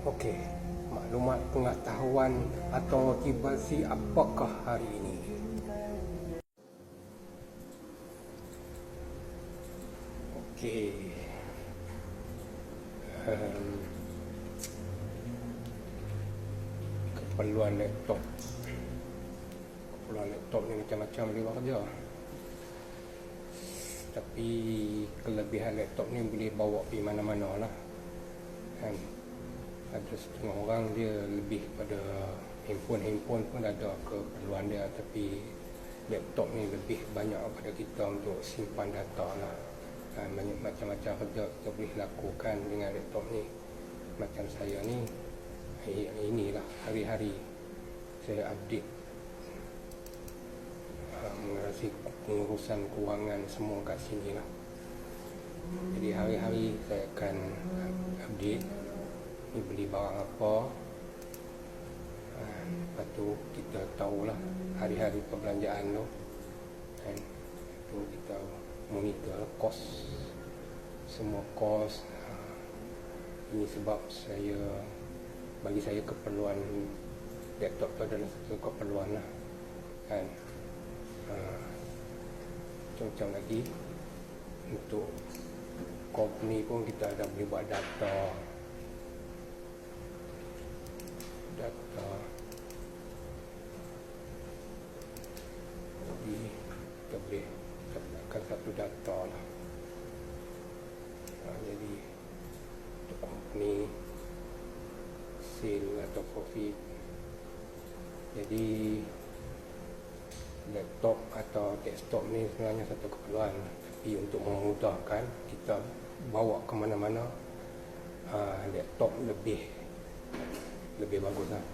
Okey, maklumat pengetahuan atau motivasi apakah hari ini? Okey. Keperluan laptop. Keperluan laptop ni macam-macam dia buat kerja. Tapi kelebihan laptop ni boleh bawa pergi mana-mana lah. Kan? Ada setengah orang dia lebih pada handphone pun ada keperluan dia, tapi laptop ni lebih banyak pada kita untuk simpan data lah. Kan, banyak macam-macam kerja kita boleh lakukan dengan laptop ni. Macam saya ni, inilah hari-hari saya update mengurusi pengurusan kewangan semua kat sini lah. Jadi hari-hari saya akan update ni beli barang apa. Lepas tu kita tahulah hari-hari perbelanjaan tu. Dan tu kita monitor kos, semua kos. Ini sebab bagi saya keperluan laptop tu adalah satu keperluan lah. Kan? Macam-macam lagi untuk company pun kita ada boleh buat data. Jadi kita boleh dapatkan satu data lah. Jadi untuk company sale atau profit. Jadi laptop atau desktop ni sebenarnya satu keperluan, tapi untuk memudahkan kita bawa ke mana-mana, laptop lebih bagus lah.